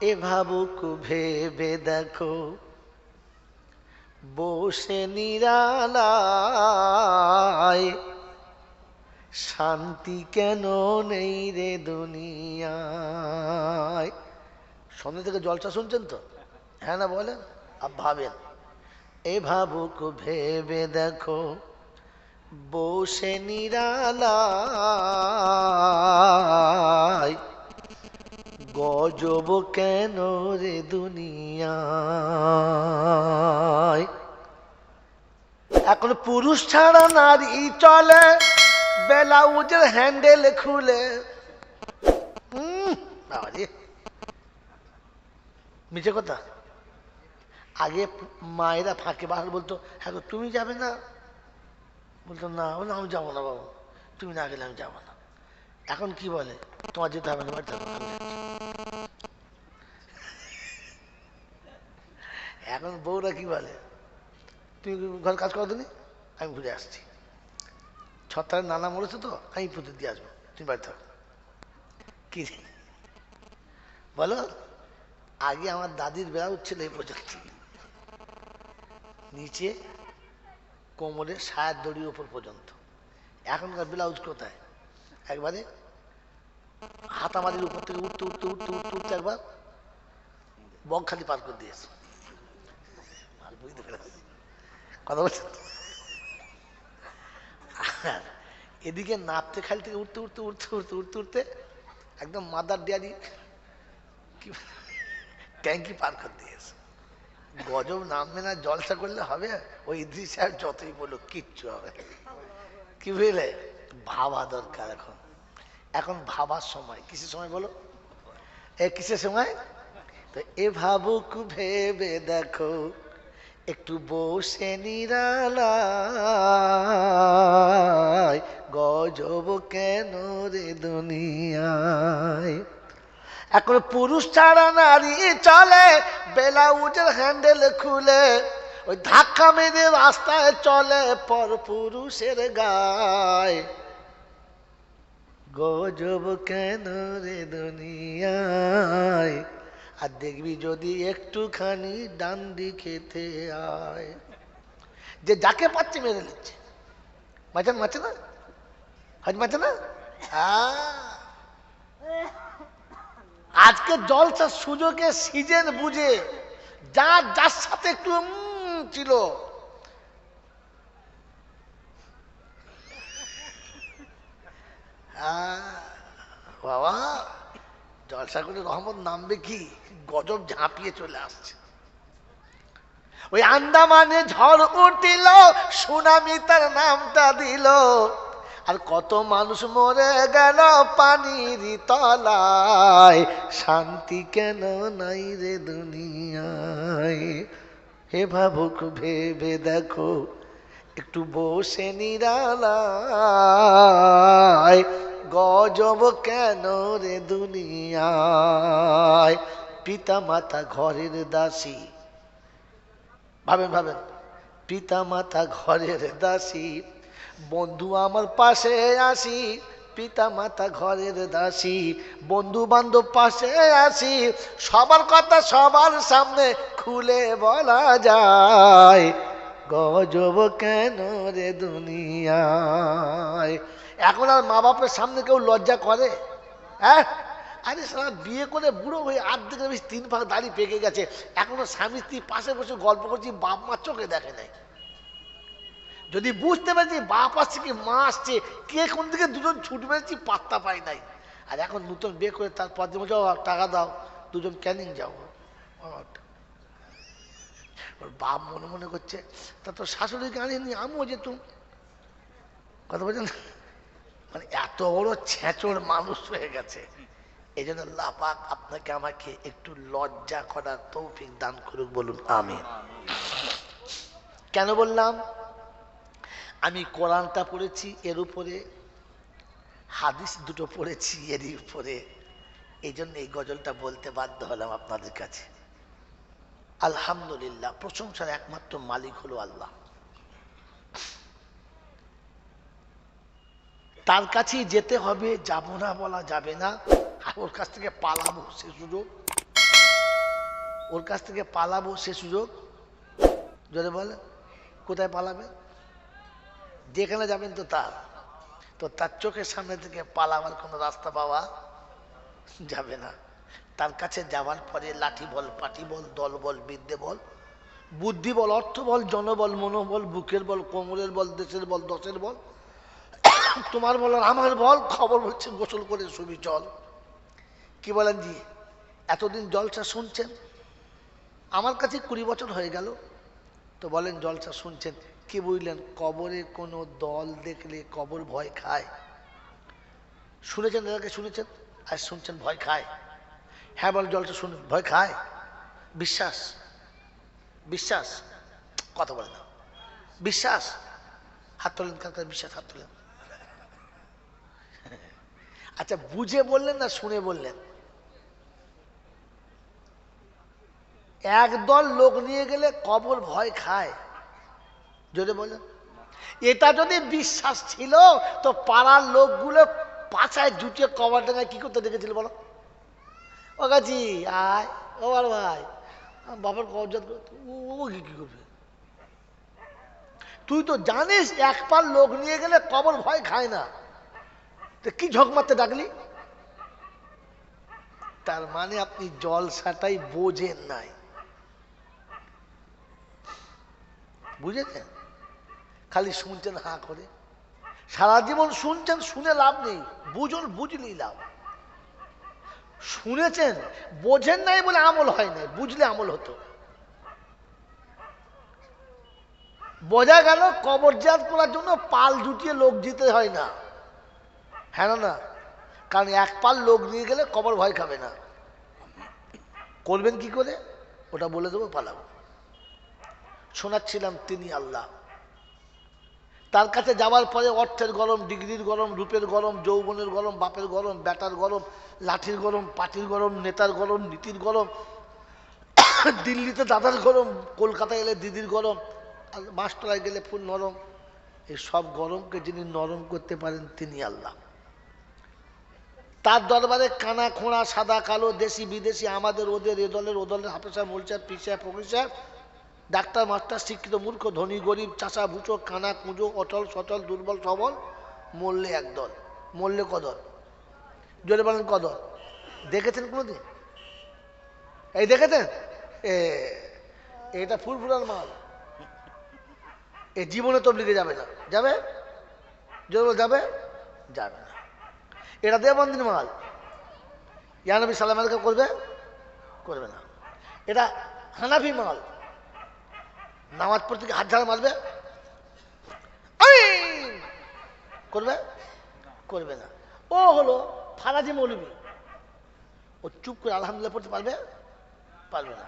এ ভাবুক ভেবে দেখো, বসে নিরালায় শান্তি কেন নেই রে দুনিয়ায়। সন্ধ্যা থেকে জলসা শুনছেন তো? হ্যাঁ না বলেন, আর ভাবেন। এ ভাবুক ভেবে দেখো, বসে নিরালায় গজব কেন রে দুনিয়ায়। এখন পুরুষ ছাড়া নারী চলে, ব্লাউজের হ্যান্ডেল খুলে। বাবারে, মিছে কথা। আগে মায়েরা ফাঁকে বাহার বলতো, হ্যাঁ গো তুমি যাবে না? বলতো না, বলতো আমি যাবো না বাবু, তুমি না গেলে আমি যাবো না। এখন কি বলে, তোমার যেতে হবে না, বাড়ি থাকো, আমি যাচ্ছি। এখন বউরা কি বলে, তুমি ঘর কাজ করো তুমি, আমি ঘুরে আসছি। ছত্রার নানা মরেছে তো, আমি পুঁতে দিয়ে আসবো, তুমি বাড়ি থাকো। কি বলো? আগে আমার দাদির ব্লাউজ ছিল এই পর্যন্ত, নিচে কোমরের সায়ার দড়ির উপর পর্যন্ত। এখনকার ব্লাউজ কোথায়, একবারে হাতামারির উপর থেকে উঠতে উঠতে উঠতে উঠতে উঠতে একবার বকখালি পার করে দিয়েছে। বুঝতে পেরেছি কথা বলছেন? আর এদিকে নাপতে খালি থেকে উঠতে উঠতে উঠতে উঠতে উঠতে উঠতে একদম মাদার ডেয়ারি কি ট্যাঙ্কি পার করে দিয়েছে। গজব নামবে না, জলসা করলে হবে? ওই ইদ্রিস সাহেব যতই বলুক কিচ্ছু হবে না। কি বুঝলে, ভাবা দরকার। এখন এখন ভাবার সময়। কিসের সময় বলো? কিসের সময়? তো এ ভাবুক ভেবে দেখো, একটু বসে নিরালায় গজব কেন রে দুনিয়ায়। এখন পুরুষ ছাড়া নারী চলে, ব্লাউজের হ্যান্ডেল খুলে, ওই ধাক্কা মেরে রাস্তায় চলে পর পুরুষের গায়। গজব কেন রে দুনিয়ায়। আর দেখবি যদি একটুখানি ডান দিকেতে আয়, যে যাকে পাচ্ছে মেরে নিচ্ছে। মাঝে মাঝে না, হজ মাঝে না। আজকে জলসার সুযোগে সিজন বুঝে যার যার সাথে একটু ছিল, বাবা জলসা করে রহমত নামবে কি, গজব ঝাঁপিয়ে চলে আসছে। ওই আন্দামানে ঝড় উঠিল, সুনামি তার নামটা দিল, আর কত মানুষ মরে গেল পানির তলায়। শান্তি কেন নাই রে দুনিয়ায়। হে ভাবুক ভেবে দেখো, একটু বসে নিরালায় গজব কেন রে দুনিয়ায়। পিতা মাতা ঘরের দাসী, ভাবেন ভাবেন, পিতা মাতা ঘরের দাসী, বন্ধু আমার পাশে আসি। পিতা মাতা ঘরের দাসী, বন্ধু বান্ধব পাশে আসি, সবার কথা সবার সামনে খুলে বলা যায়। গজব কেন রে দুনিয়ায়। এখন আর মা বাপের সামনে কেউ লজ্জা করে? হ্যাঁ, আরে সারা বিয়ে করে বুড়ো হয়ে আর্ধেক বেশি 3 ভাগ দাড়ি পেকে গেছে, এখনো স্বামী স্ত্রী পাশে বসে গল্প করছি, বাপ মা চোখে দেখে নাই। যদি বুঝতে পারছি বাপ আসছে কি মা আসছে, কে কোন দিকে দুজন ছুট মেরেছি পাত্তা পাই নাই। আর এখন নতুন বিয়ে করে তারপর দিয়ে যাও টাকা দাও, দুজন ক্যানিং যাও। ওর বাপ মনে মনে করছে, তা তোর শাশুড়িকে আনিনি, আমিও যেতুম। কথা বলছেন? মানে এত বড় ছেঁচড় মানুষ হয়ে গেছে। এই জন্য আল্লাহ পাক আপনাকে আমাকে একটু লজ্জা করার তৌফিক দান করুক, বলুন আমিন। কেন বললাম? আমি কোরআনটা পড়েছি এর উপরে, হাদিস দুটো পড়েছি এর উপরে, এই জন্য এই গজলটা বলতে বাধ্য হলাম আপনাদের কাছে। আলহামদুলিল্লাহ, প্রশংসার একমাত্র মালিক হলো আল্লাহ। তার কাছেই যেতে হবে, যাব না বলা যাবে না, আর ওর কাছ থেকে পালাবো সে সুযোগ ওর কাছ থেকে পালাবো সে সুযোগ যদি বলে কোথায় পালাবে? যেখানে যাবেন তো তার চোখের সামনে থেকে পালাবার কোনো রাস্তা পাওয়া যাবে না। তার কাছে যাওয়ার পরে লাঠি বল, পাটি বল, দল বল, বিদ্যে বল, বুদ্ধি বল, অর্থ বল, জনবল, মনোবল, বুকের বল, কোমরের বল, দেশের বল, দশের বল, তোমার বল আর আমার বল, খবর বলছে গোসল করে শুবি চল। কি বলেন জি? এতদিন জলসা শুনছেন, আমার কাছে 20 বছর হয়ে গেল, তো বলেন জলসা শুনছেন, কি বুঝলেন? কবরে কোনো দল দেখলে কবর ভয় খায়। শুনেছেন? এটাকে শুনেছেন? আর শুনছেন ভয় খায়? হ্যাঁ বল, জলসা শুনে ভয় খায়? বিশ্বাস? বিশ্বাস? কথা বলে না। বিশ্বাস? হাত তোলেন, কার বিশ্বাস? হাত তোলেন। আচ্ছা, বুঝে বললেন না শুনে বললেন? একদল লোক নিয়ে গেলে কবর ভয় খায়, যদি বলেন। এটা যদি বিশ্বাস ছিল তো পাড়ার লোকগুলো পাছায় জুটিয়ে কবর ডাঙায় কি করতে দেখেছিল বলো? ও গাছি আয়, ও আর ভাই, বাবার কবর ও কি করবে? তুই তো জানিস এক পাল লোক নিয়ে গেলে কবর ভয় খায় না, তো কি ঝক মারতে ডাকলি? তার মানে আপনি জলসাটাই বোঝেন নাই, বুঝেছেন? খালি শুনছেন হাঁ করে, সারা জীবন শুনছেন, শুনে লাভ নেই, বুঝুন, বুঝলেই লাভ। শুনেছেন, বোঝেন নাই বলে আমল হয় নাই, বুঝলে আমল হতো। বোঝা গেল কবরজাত করার জন্য পাল জুটিয়ে লোক দিতে হয় না। হ্যাঁ না? কারণ এক পাল লোক নিয়ে গেলে কবর ভয় খাবে না। করবেন কি করে ওটা বলে দেবো, পালাবো। শোনাচ্ছিলাম তিনি আল্লাহ। তার কাছে যাওয়ার পরে অর্থের গরম, ডিগ্রির গরম, রূপের গরম, যৌবনের গরম, বাপের গরম, বেটার গরম, লাঠির গরম, পাটির গরম, নেতার গরম, নীতির গরম, দিল্লিতে দাদার গরম, কলকাতায় এলে দিদির গরম, আর মাস্টারায় গেলে ফুল নরম। এই সব গরমকে যিনি নরম করতে পারেন তিনি আল্লাহ। তার দরবারে কানা খোঁড়া, সাদা কালো, দেশি বিদেশি, আমাদের ওদের, এ দলের ও দলের, হাফেসা, মোলসা, পিসা, ফকিসা, ডাক্তার, মাস্টার, শিক্ষিত, মূর্খ, ধনী, গরিব, চাষা, ভুচো, কানা, কুঁজো, অটল, সচল, দুর্বল, সবল, মরলে একদল। মরলে কদল? জোরে বলেন কদল? দেখেছেন কোনোদিন? এই দেখেছেন? এটা ফুরফুরার মাল, এ জীবনে তবলিগে যাবে না। যাবে? জোরে যাবে? যাবে না। এটা দেওবন্দির মাল, ইয়া নবী সাল্লাল্লাহু আলাইহি করবে? করবে না। এটা হানাফি মাল, নামাজ পড়তে গিয়ে হাত ঝাড়া মারবে, করবে? করবে না। ও হলো ফারাজি মৌলবী, ও চুপ করে আলহামদুলিল্লাহ পড়তে পারবে? পারবে না।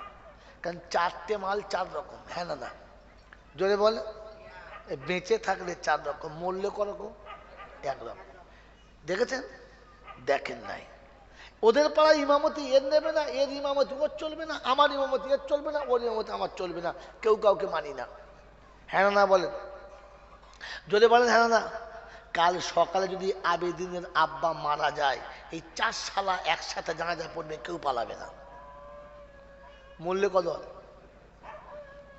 কারণ চারটে মাল 4 রকম। হ্যাঁ না? না জোরে বলে, বেঁচে থাকলে 4 রকম, মরলে করকম 1 রকম। দেখেছেন? দেখেন নাই। ওদের পাড়ায় ইমামতি এর নেবে না, এর ইমামতি ওর চলবে না, আমার ইমামতি এর চলবে না, ওর ইমামতি আমার চলবে না, কেউ কাউকে মানি না। হ্যাঁ না বলেন? যদি বলেন হ্যাঁ না। কাল সকালে যদি আবেদিনের আব্বা মারা যায়, এই 4 শালা একসাথে জানাজা পড়বে, কেউ পালাবে না। মূল্য কদল?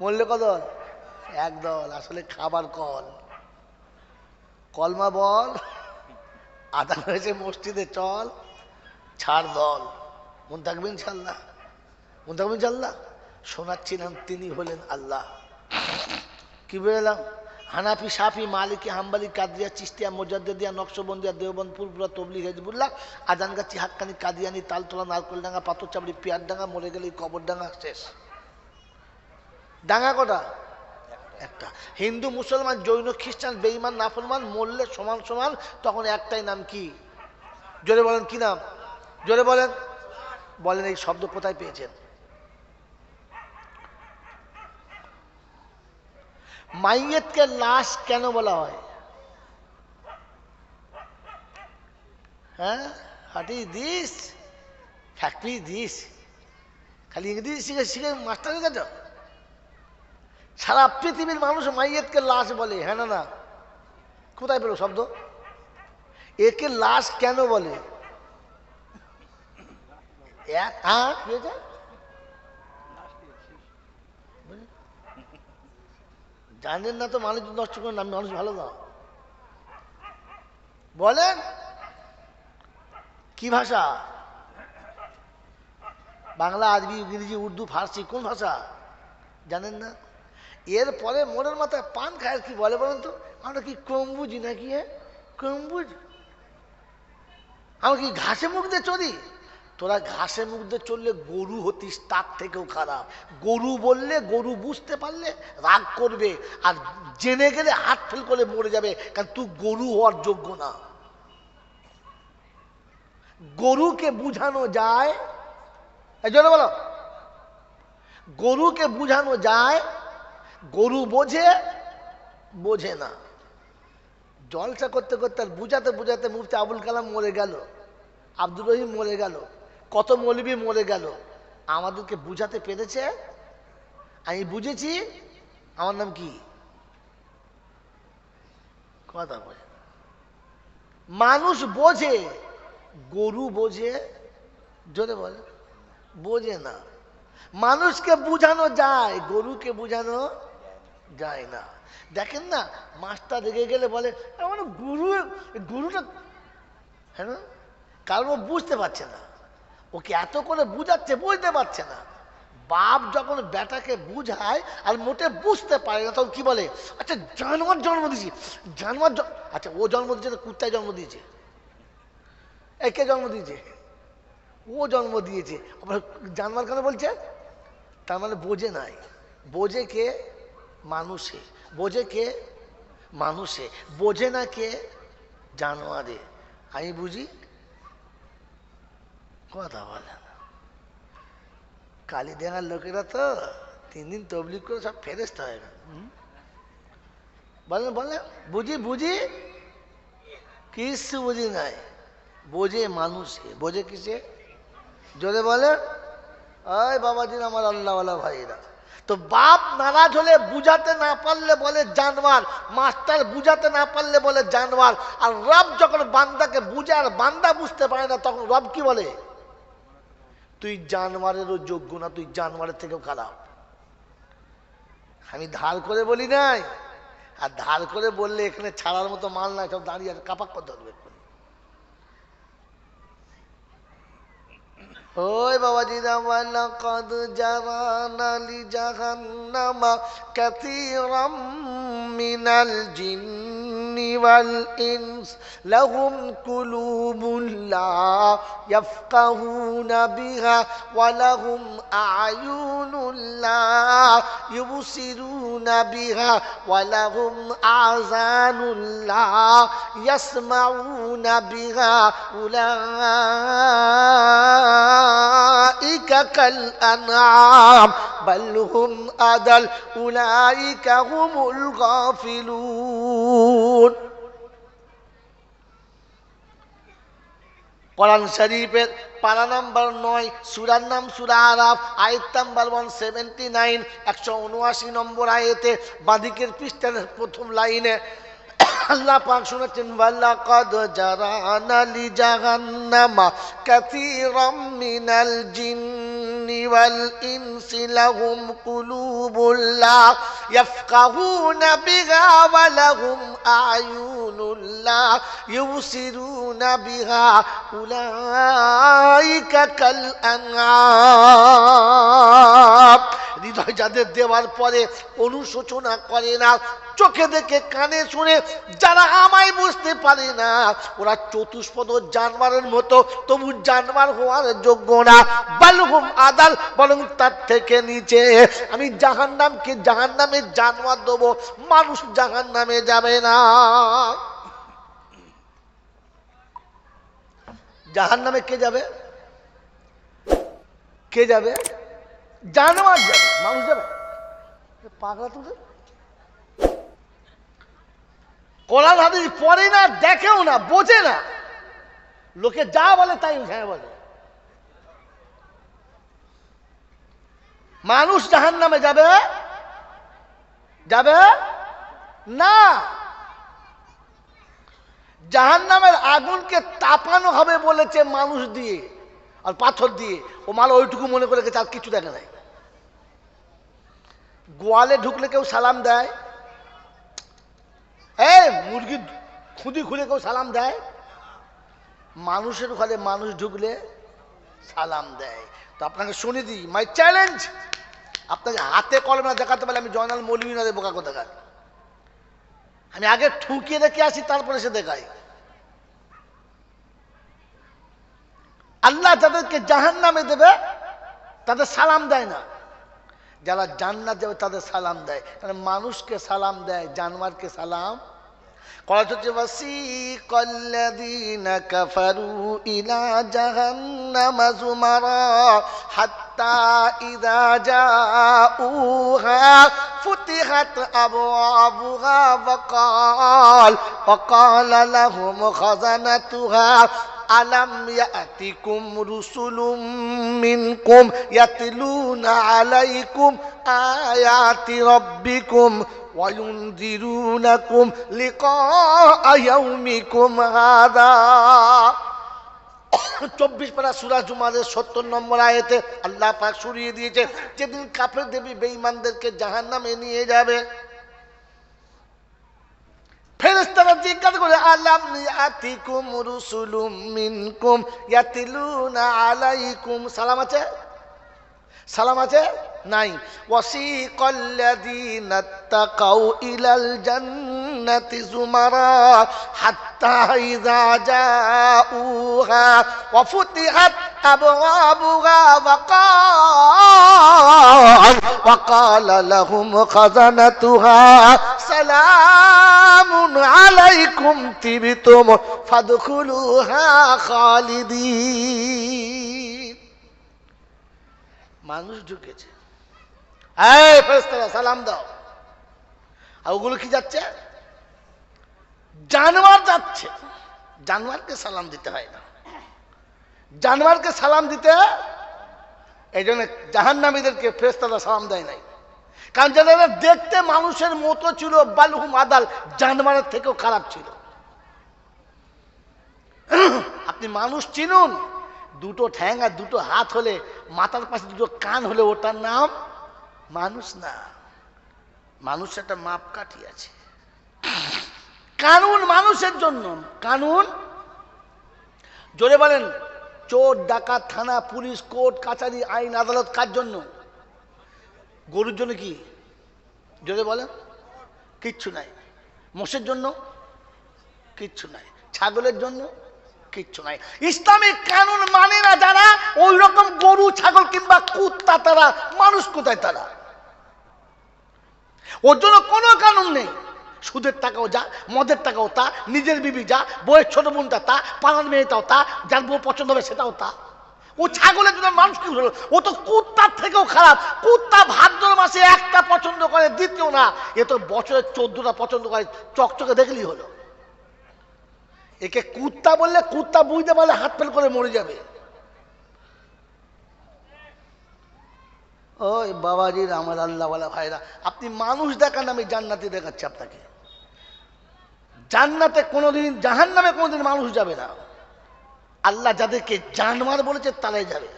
মূল্য কদল? একদল, আসলে খাবার কল। কলমা বল, আদান হয়েছে মসজিদে চল, ছাড় দল। মন থাকবে ইনশাল্লাহ? মন থাকবে ইনশাল্লাহ? শোনাচ্ছিলাম তিনি হলেন আল্লাহ। কি বললাম? হানাফি, শাফি, মালিকি, হাম্বলি, কাদরিয়া, চিশতিয়া, মুজাদ্দিদিয়া, নকশবন্দিয়া, দেওবন্দ, ফুরফুরা, তবলিগ, হিজবুল্লাহ, আজানগাছি, হাক্কানি, কাদিয়ানি, তালতলা, নারকলডাঙ্গা, পাথরচাবড়ি, পিয়ারডাঙ্গা, মরে গেলে কবরডাঙ্গা, শেষ। ডাঙ্গা কটা? একটা। হিন্দু, মুসলমান, জৈন, খ্রিস্টান, বেঈমান, নাফরমান মরলে সমান সমান, তখন একটাই নাম। কি? জোরে বলেন, কি নাম? জোরে বলেন। বলেন এই শব্দ কোথায় পেয়েছেন? মাইয়েতকে লাশ কেন বলা হয়? হ্যাঁ, হাটি দিস, ফ্যাক্টরি দিস, খালি ইংরেজি শিখে শিখে মাস্টার হয়ে গেছ। সারা পৃথিবীর মানুষ মাইয়েতকে লাশ বলে। হ্যাঁ না? না কোথায় পেল শব্দ? একে লাশ কেন বলে? জানেন না তো মানুষ নষ্ট করেন, আমি মানুষ ভালো না বলেন। কি ভাষা? বাংলা, আরবি, ইংরেজি, উর্দু, ফার্সি, কোন ভাষা জানেন না? এরপরে মোড়ের মাথায় পান খায় কি বলে বলেন তো? আমরা কি কম বুঝি নাকি? কম বুঝ? আমরা কি ঘাসে মুখ দিয়ে চলি? তোরা ঘাসে মুখ দিয়ে চললে গরু হতিস, তার থেকেও খারাপ। গরু বললে, গরু বুঝতে পারলে রাগ করবে, আর জেনে গেলে হাত ফেল করে মরে যাবে, কারণ তুই গরু হওয়ার যোগ্য না। গরুকে বুঝানো যায়, এই জন্য বলো, গরুকে বুঝানো যায়, গরু বোঝে, বোঝে না। জলসা করতে করতে আর বুঝাতে বুঝাতে মুফতি আবুল কালাম মরে গেল, আব্দুর রহিম মরে গেল, কত মৌলবী মরে গেল। আমাদেরকে বুঝাতে পেরেছে, আমি বুঝেছি। আমার নাম কি? কথা বলে। মানুষ বোঝে, গরু বোঝে, জোরে বলে, বোঝে না। মানুষকে বুঝানো যায়, গরুকে বুঝানো যায় না। দেখেন না, মাছটা রেগে গেলে বলে আমার গরু, গরুটা, হ্যাঁ না, কারণ ও বুঝতে পারছে না, ওকে এত করে বুঝাচ্ছে, বুঝতে পারছে না। বাপ যখন বেটাকে বুঝায় আর মোটে বুঝতে পারে না, তখন কি বলে, আচ্ছা জানোয়ার জন্ম দিয়েছি, জানোয়ার, আচ্ছা ও জন্ম দিয়েছে না কুত্তায় জন্ম দিয়েছে? কে জন্ম দিয়েছে? ও জন্ম দিয়েছে। আবার জানোয়ার কেন বলছে? তার মানে বোঝে নাই। বোঝে কে? মানুষে। বোঝে কে? মানুষে। বোঝে না কে? জানোয়ারে। আমি বুঝি, কথা বলে না। কালী দেখার লোকেরা তো 3 দিন তবলিগ করে সব ফেরেশতা হয়ে গেল। বলেন বলেন, বুঝি বুঝি, কিছু বুঝি নাই। বোঝে মানুষে। বোঝে কিসে? জোরে বলে। ওই বাবাজির আমার আল্লাহওয়ালা ভাইরা, তো বাপ নারাজ হলে বুঝাতে না পারলে বলে জানোয়ার, মাস্টার বুঝাতে না পারলে বলে জানোয়ার। আর রব যখন বান্দাকে বুঝে আর বান্দা বুঝতে পারে না, তখন রব কি বলে? তুই জানোয়ারেরও যোগ্য না, তুই জানোয়ারের থেকেও খারাপ। আমি ধার করে বলি নাই, আর ধার করে বললে এখানে ছাড়ার মতো মাল নাই, সব দাঁড়িয়ে আছে, কাপাক করতে হবে। ওই বাবাজিরা, ওয়ালাকাদ জারানা লিজাহান্নামা কাসীরাম মিনাল জিন্নি ওয়াল ইনস লাহুম কুলুবুন লা ইয়াফকাহুনা বিহা ওয়া লাহুম আ'য়ুনুন লা ইউবসিরুনা বিহা ওয়া লাহুম আযানুন লা ইয়াসমাউনা বিহা أولئك كالأنعام بل هم أضل أولئك هم الغافلون। কোরআন শরীফের পারা নাম্বার 9, সূরার নাম সূরা আরাফ, আয়াত নাম্বার 179, 179 নম্বর আয়াতে বাঁদিকের পৃষ্ঠার প্রথম লাইনে আল্লাহ পাক শোনাচ্ছেন, ওয়ালাকাদ জারানা লিজাহান্নামা কাসীরাম মিনাল জিন্নি ওয়াল ইনসি লাহুম কুলুবুন লা ইয়াফকাহুনা বিহা ওয়া লাহুম আ'য়ুনুন লা ইউবসিরুনা বিহা উলাইকা কাল আনআম। হৃদয় যাদের দেওয়ার পরে অনুশোচনা করে না, চোখে দেখে কানে শুনে যারা আমায় বুঝতে পারে না, ওরা চতুষ্পদ জানোয়ারের মতো, তবু জানোয়ার হওয়ার যোগ্য না। বালহুম আদাল, বরং তার থেকে নিচে। আমি জাহান্নামকে জাহান্নামে জানোয়ার দেবো, মানুষ জাহান্নামে যাবে না। জাহান্নামে কে যাবে? কে যাবে? জানোয়ার যাবে, মানুষ যাবে? পাগলা তুলে কোরআন হাদিস পড়ে না, দেখেও না, বোঝে না, লোকে যা বলে তাই হ্যাঁ বলে। মানুষ জাহান্নামে যাবে? যাবে না। জাহান্নামের আগুনকে তাপানো হবে বলেছে মানুষ দিয়ে আর পাথর দিয়ে। ও মাল ওইটুকু মনে করে গেছে, আর কিছু দেখে নাই। গোয়ালে ঢুকলে কেউ সালাম দেয়? এই মুরগি খুঁদি খুলে কেউ সালাম দেয়? মানুষের ঘরে মানুষ ঢুকলে সালাম দেয়। তো আপনাকে শুনে দিই, মাই চ্যালেঞ্জ, আপনাকে হাতে কলমে দেখাতে পারলে আমি জয়নাল মৌলভী না বোকা কোথাকার। আমি আগে ঠুকিয়ে দেখে আসি, তারপরে সে দেখাই। আল্লাহ যাদেরকে জাহান্নামে দেবে তাদের সালাম দেয় না, যারা জান্নাত যাবে তাদের সালাম দেয়। কারণ মানুষকে সালাম দেয়, জানোয়ারকে সালাম। قالت وسيق الذين كفروا إلى جهنم زمرا حتى إذا جاءوها فتحت أبوابها وقال لهم خزنتها ألم يأتكم رسل منكم يتلون عليكم آيات ربكم وينذرونكم لقاء يومكم هذا। 24 পারা সূরা জুমারের 70 নম্বর আয়াতে আল্লাহ পাক শুনিয়ে দিয়েছে, যেদিন কাফের দেবী বেঈমানদেরকে জাহান্নামে নিয়ে যাবে, ফেরেশতারা জিজ্ঞাসা করে আলাম ইয়াতিকুম রুসুলুম মিনকুম ইয়াতিলুনা আলাইকুম, সালাম আছে? সালাম আছে? নাই। ওয়াসিকাল্লাযীনা তাকাউ ইলাল জান্নাতি যুমারা হাত্তা ইযা জাউহা ওয়া ফুতিহাত আবওয়াবুহা ওয়া ক্বালা লাহুম খাযানাতুহা সালামুন আলাইকুম তিবতুম ফাদখুলুহা খালিদিন। মানুষ ঢুকেছে, এই ফেরেশতারা সালাম দাও। আর ওগুলো কি যাচ্ছে? জানোয়ার যাচ্ছে। জানোয়ারকে সালাম দিতে হয় না, জানোয়ারকে সালাম দিতে, এই জন্য জাহান্নামীদেরকে ফেরেশতারা সালাম দেয় নাই। কারণ যারা দেখতে মানুষের মতো ছিল, বালহুম আদাল, জানোয়ারের থেকেও খারাপ ছিল। আপনি মানুষ চিনুন, দুটো ঠ্যাং আর দুটো হাত হলে, মাথার পাশে দুটো কান হলে ওটার নাম মানুষ না। মানুষ একটা মাপকাঠি আছে, কানুন মানুষের জন্য। কানুন জোরে বলেন। চোর ডাকাত থানা পুলিশ কোর্ট কাছারি আইন আদালত কার জন্য? গরুর জন্য কি? জোরে বলেন। কিচ্ছু নাই। মোষের জন্য কিচ্ছু নাই। ছাগলের জন্য কিচ্ছু নাই। ইসলামিক কানুন মানে না যারা, ওই রকম গরু ছাগল কিংবা কুত্তা, তারা মানুষ কোথায়? তারা ওর জন্য কোনো কানুন নেই। সুদের টাকাও যা, মদের টাকাও তা, নিজের বিবি যা, বইয়ের ছোট বোনটা তা, পাড়ার মেয়েটাও তা, যার বউ পছন্দ হবে সেটাও তা। ও ছাগলের জন্য মানুষ কি হলো? ও তো কুত্তার থেকেও খারাপ। কুত্তা ভাদ্র মাসে একটা পছন্দ করে, দ্বিতীয় না। এ তো বছরে 14টা পছন্দ করে, চকচকে দেখলেই হলো। একে কুত্তা বললে কুত্তা বুঝতে পারলে হাত ফেল করে মরে যাবে। ওই বাবাজির আমার আল্লাহওয়ালা ভাইরা, আপনি মানুষ দেখান, আমি জান্নাতে দেখাচ্ছি আপনাকে। জান্নাতে কোনোদিন, জাহান্নামে কোনোদিন মানুষ যাবে না। আল্লাহ যাদেরকে জানোয়ার বলেছে তারাই যাবে।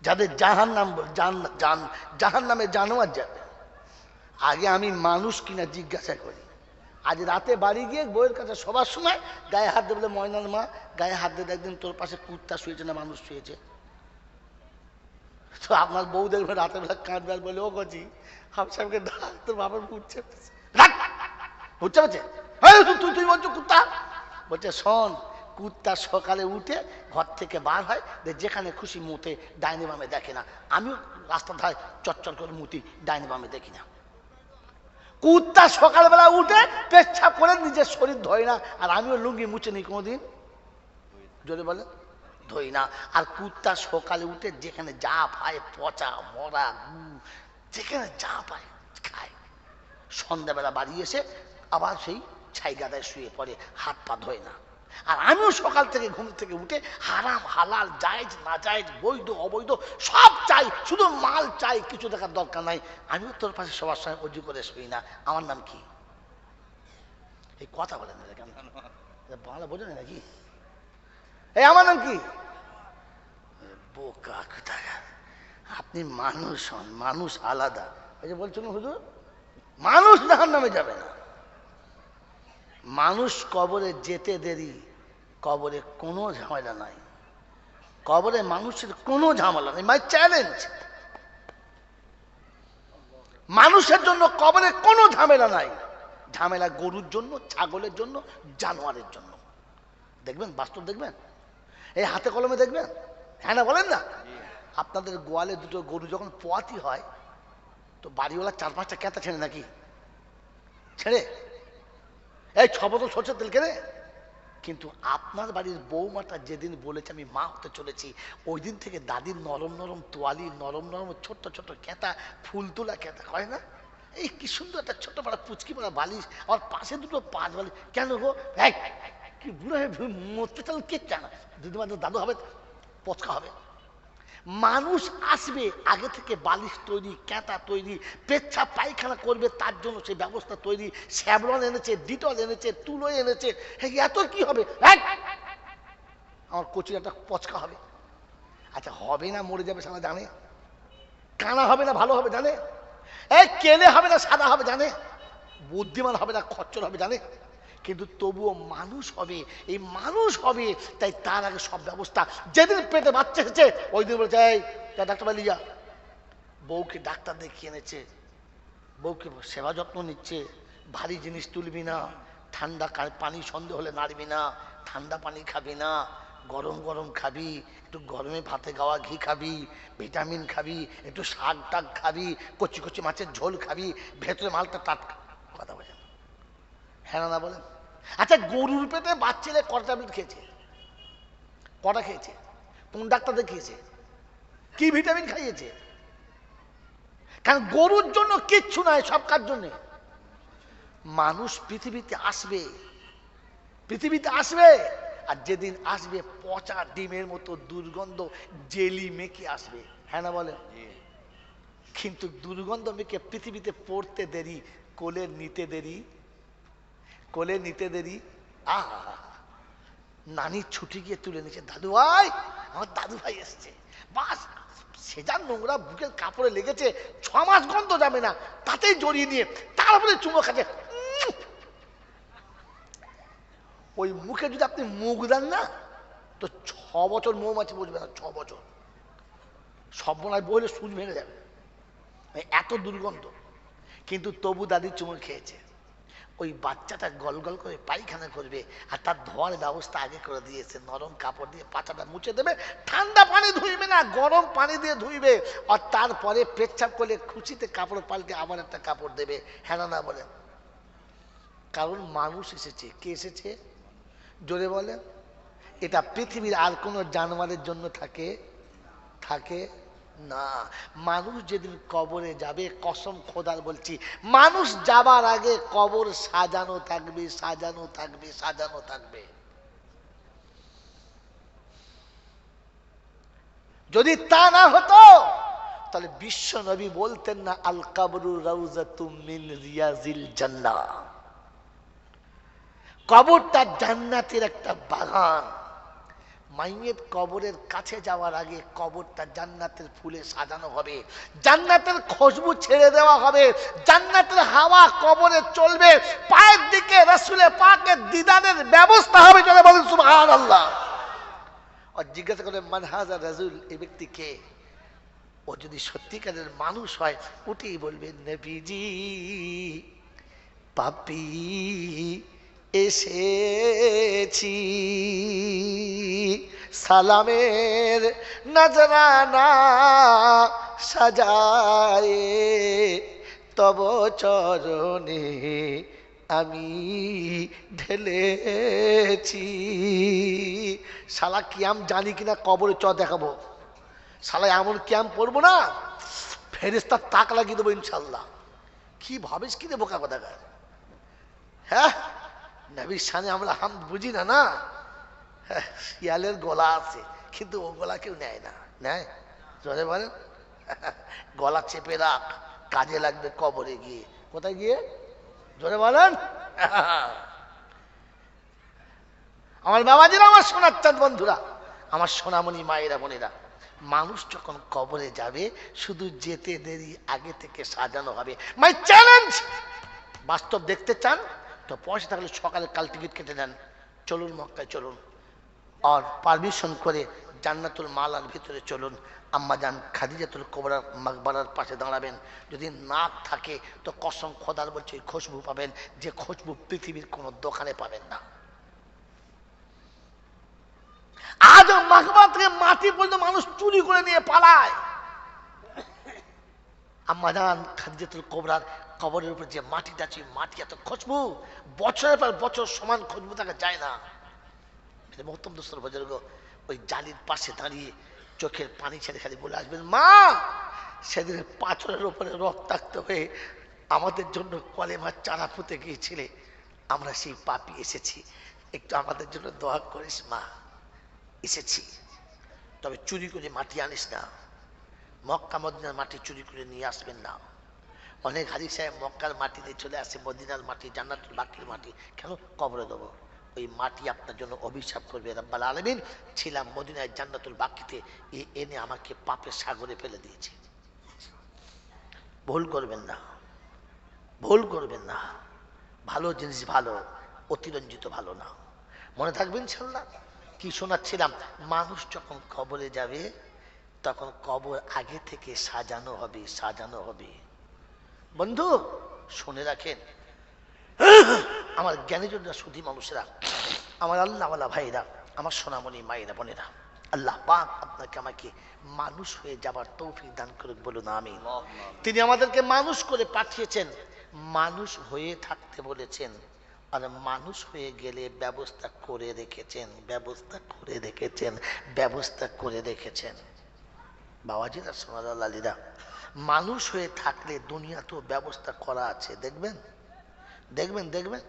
যাদের জাহান্নামে জানোয়ার যাবে। আগে আমি মানুষ কিনা জিজ্ঞাসা করি। আজ রাতে বাড়ি গিয়ে বইয়ের কাছে সবার সময় গায়ে হাত দিয়ে বলে, ময়নার মা গায়ে হাত দিয়ে দেখবেন তোর পাশে কুত্তা শুয়েছে না মানুষ শুয়েছে? তো আপনার বউ দেখবেন রাতের বেলা কাঁদবে, বলে ও গজি হাফ সাহেবকে ডাক, তোর বাবার উঠছে তুই বলছো কুত্তা? বলছে শোন, কুত্তা সকালে উঠে ঘর থেকে বার হয়, যেখানে খুশি মুতে, ডাইনে বামে দেখে না। আমিও রাস্তার ধারে চচ্চর করে মুতি, ডাইনে বামে দেখি না। কুত্তা সকালবেলা উঠে পেচ্ছাপ করে নিজের শরীর ধোয় না, আর আমিও লুঙ্গি মুছে নিই কোনোদিন, জোরে বলে ধোই না। আর কুত্তা সকালে উঠে যেখানে যা পায়, পচা মরা যেখানে যা পায় খায়। সন্ধ্যাবেলা বাড়ি এসে আবার সেই ছাই গাদায় শুয়ে পড়ে, হাত পা ধোয় না। আর আমিও সকাল থেকে ঘুম থেকে উঠে হারাম হালাল জায়েজ না জায়েজ, বৈধ অবৈধ সব চাই, শুধু মাল চাই, কিছু দেখার দরকার নাই। আমিও তোর পাশে সবার সঙ্গে অজু করে শুই না। আমার নাম কি? এই কথা বলেন না কেন? বাংলা বোঝেন নাকি? এই আমার নাম কি? বোকা কোথাকার। আপনি মানুষ হন, মানুষ আলাদা। এই যে বলছেন হুজুর মানুষ জাহান্নামে যাবে না। মানুষ কবরে যেতে দেরি, কবরে কোনো ঝামেলা নাই, কবরে মানুষের কোনো ঝামেলা নেই। মাই চ্যালেঞ্জ, মানুষের জন্য কবরে কোনো ঝামেলা নাই। ঝামেলা গরুর জন্য, ছাগলের জন্য, জানোয়ারের জন্য। দেখবেন, বাস্তব দেখবেন, এই হাতে কলমে দেখবেন। হ্যাঁ না বলেন না? আপনাদের গোয়ালে দুটো গরু যখন পোয়াতি হয়, তো বাড়িওয়ালা 4-5টা ক্যাঁতা ছেড়ে নাকি? ছেড়ে এই 6 বোতল সরষের তেল কেনে। কিন্তু আপনার বাড়ির বৌমাটা যেদিন বলেছে আমি মা হতে চলেছি, ওই দিন থেকে দাদির নরম নরম তোয়ালি, নরম নরম ছোট্ট ছোট্ট ক্যাঁতা, ফুল তোলা ক্যাঁতা হয় না, এই কি সুন্দর একটা ছোট্ট পাড়া পুচকি পাড়া বালিশ, আর পাশে দুটো 5 বালিশ। কেন গো, কি বুড়ো হয়ে মরতে চাল কে চান? দিদিমা দাদু হবে, পচকা হবে। মানুষ আসবে আগে থেকে বালিশ তৈরি, ক্যাঁতা তৈরি, পেচ্ছাপ পায়খানা করবে তার জন্য সেই ব্যবস্থা তৈরি। স্যাভলন এনেছে, ডিটল এনেছে, তুলো এনেছে। এত কি হবে? আমার কচির একটা পচকা হবে। আচ্ছা, হবে না মরে যাবে সারা জানে? কানা হবে না ভালো হবে জানে? কেলে হবে না সাদা হবে জানে? বুদ্ধিমান হবে না খচ্চর হবে জানে? কিন্তু তবুও মানুষ হবে। এই মানুষ হবে, তাই তার আগে সব ব্যবস্থা। যেদিন পেটে বাচ্চা এসেছে ওই দিন বলেছে, এই ডাক্তার বাড়ি যা। বউকে ডাক্তার দেখিয়ে এনেছে, বউকে সেবা যত্ন নিচ্ছে। ভারী জিনিস তুলবি না, ঠান্ডা পানি সন্দেহ হলে নাড়বি না, ঠান্ডা পানি খাবি না, গরম গরম খাবি, একটু গরমে ভাতে গাওয়া ঘি খাবি, ভিটামিন খাবি, একটু শাক টাক খাবি, কচি কচি মাছের ঝোল খাবি, ভেতরে মালটা টাটকা। কথা বলেন, হ্যাঁ না বলেন? আচ্ছা, গরুর পেটে বাচ্চারা কটা ট্যাবলেট খেয়েছে? কটা খেয়েছে? কোন ডাক্তার দেখিয়েছে? কি ভিটামিন খাইয়েছে? কারণ গরুর জন্য কিচ্ছু নাই, সব কার জন্য? মানুষ পৃথিবীতে আসবে, পৃথিবীতে আসবে, আর যেদিন আসবে পচা ডিমের মতো দুর্গন্ধ জেলি মেখে আসবে। হ্যাঁ না বলেন? কিন্তু দুর্গন্ধ মেখে পৃথিবীতে পড়তে দেরি, কোলে নিতে দেরি, কোলে নিতে দেরি। আহা, নানির ছুটি গিয়ে তুলে নিচ্ছে, দাদু ভাই, আমার দাদু ভাই এসছে, বাস সেজার নোংরা বুকের কাপড়ে লেগেছে, 6 মাস গন্ধ যাবে না, তাতেই জড়িয়ে নিয়ে তারপরে চুমো খাচ্ছে। ওই মুখে যদি আপনি মুখ দেন না, তো 6 বছর মৌমাছি বসবে না, 6 বছর। সর্বনাশ বলে সুচ ভেঙে যাবে, এত দুর্গন্ধ। কিন্তু তবু দাদির চুমো খেয়েছে। ওই বাচ্চাটা গল গল করে পায়খানা করবে, আর তার ধোয়ার ব্যবস্থা আগে করে দিয়েছে। নরম কাপড় দিয়ে পাছাটা মুছে দেবে, ঠান্ডা পানি ধুইবে না, গরম পানি দিয়ে ধুইবে, আর তারপরে পেচ্ছাপ করলে খুশিতে কাপড় পাল্টে আবার একটা কাপড় দেবে। হ্যাঁ না বলেন? কারণ মানুষ এসেছে। কে এসেছে? জোরে বলেন। এটা পৃথিবীর আর কোনো জানোয়ারের জন্য থাকে না। মানুষ যেদিন কবরে যাবে, কসম খোদার বলছি, মানুষ যাবার আগে কবর সাজানো থাকবে, সাজানো থাকবে, সাজানো থাকবে। যদি তা না হতো তাহলে বিশ্ব নবী বলতেন না, আল কবরু রাউযাতুম মিন রিয়াজিল জান্নাহ, কবরটা জান্নাতের একটা বাগান। মাইয়ের কবরের কাছে যাওয়ার আগে কবরটা জান্নাতের ফুলে সাজানো হবে, জান্নাতের খুশবু ছেড়ে দেওয়া হবে, জান্নাতের হাওয়া কবরে চলবে, পায়ের দিকে রাসূলে পাকের দিদারের ব্যবস্থা হবে। যারা বলেন সুবহানাল্লাহ। আর জিজ্ঞাসা করে, মান হাযা রাজুল, এই ব্যক্তি কে? ও যদি সত্যিকারের মানুষ হয়, উঠেই বলবে, নবীজি, পাপী এসেছি, সালামের নজরানা সাজায়ে তব চরণে আমি ঢেলেছি। শালা কিয়াম জানি কিনা কবরে চ দেখাবো, শালা এমন কিয়াম পড়বো না, ফেরেশতার তাক লাগিয়ে দেবো ইনশাল্লাহ। কি ভাবিস কি রে বোকা কথাকার? হ্যাঁ, নবীর সামনে আমরা হাম বুঝি না, না শিয়ালের গলা আছে, কিন্তু ও গলা কেউ নেয় না। নেয়? জোরে বলেন। গলা চেপে রাখ, কাজে লাগবে কবরে গিয়ে। কোথায় গিয়ে? জোরে বলেন। আমার বাবাজিরা, আমার সোনার চাঁদ বন্ধুরা, আমার সোনামণি মায়েরা বোনেরা, মানুষ যখন কবরে যাবে শুধু যেতে দেরি, আগে থেকে সাজানো হবে। মাই চ্যালেঞ্জ, বাস্তব দেখতে চান তো পয়সা থাকলে সকালে কাল টিকিট কেটে নেন, চলুন মক্কায় চলুন, আর পারমিশন করে জান্নাতুল মালার ভিতরে চলুন, আম্মাজান খাদিজাতুল কুবরার মাকবারার পাশে দাঁড়াবেন। যদি না থাকে তো কসম খোদার বলছে ওই খুশবু পাবেন, যে খুশবু পৃথিবীর কোনো দোকানে পাবেন না। আজ মাকবার থেকে মাটি পর্যন্ত মানুষ চুরি করে নিয়ে পালায়। আম্মাজান খাদিজাতুল কুবরার কবরের উপর যে মাটিটা আছে, মাটি এত খুশবু, বছরের পর বছর সমান খুশবু থাকা যায় না। মহতম দোস্তর বুজুর্গ ওই জালির পাশে দাঁড়িয়ে চোখের পানি ছেড়ে খালি বলে আসবেন, মা সেদিন পাথরের উপরে রক্তাক্ত হয়ে আমাদের জন্য কলেমার চারা পুঁতে গিয়েছিলে, আমরা সেই পাপি এসেছি, একটু আমাদের জন্য দোয়া করিস মা, এসেছি, তবে চুরি করে মাটি আনিস না, মক্কা মদিনার মাটি চুরি করে নিয়ে আসবেন না। অনেক হাজি সাহেব মক্কার মাটি দিয়ে চলে আসে, মদিনার মাটি, জান্নাতুল বাকির মাটি কেন কবরে দেবো? ওই মাটি আপনার জন্য অভিশাপ করবে রাব্বাল আলামিন, ছিলাম মদিনায় জান্নাতুল বাকিতে, এনে আমাকে পাপের সাগরে ফেলে দিয়েছে। ভুল করবেন না, ভুল করবেন না, ভালো জিনিস ভালো, অতিরঞ্জিত ভালো না, মনে থাকবেন ইনশাআল্লাহ। কি শোনাচ্ছিলাম, মানুষ যখন কবরে যাবে তখন কবর আগে থেকে সাজানো হবে, সাজানো হবে। বন্ধু শুনে রাখেন, আমার জ্ঞানীজনরা, সুধী মানুষেরা, আমার আল্লাহওয়ালা ভাইরা, আমার সোনামণি মায়েরা বোনেরা, আল্লাহ পাক আপনাকে আমাকে মানুষ হয়ে যাবার তৌফিক দান করুক, বলুন আমিন। তিনি আমাদেরকে মানুষ করে পাঠিয়েছেন, মানুষ হয়ে থাকতে বলেছেন, আর মানুষ হয়ে গেলে ব্যবস্থা করে রেখেছেন, ব্যবস্থা করে রেখেছেন, ব্যবস্থা করে রেখেছেন। বাবাজিরা, সোনার লালিরা, মানুষ হয়ে থাকলে দুনিয়া তো ব্যবস্থা করা আছে, দেখবেন দেখবেন দেখবেন।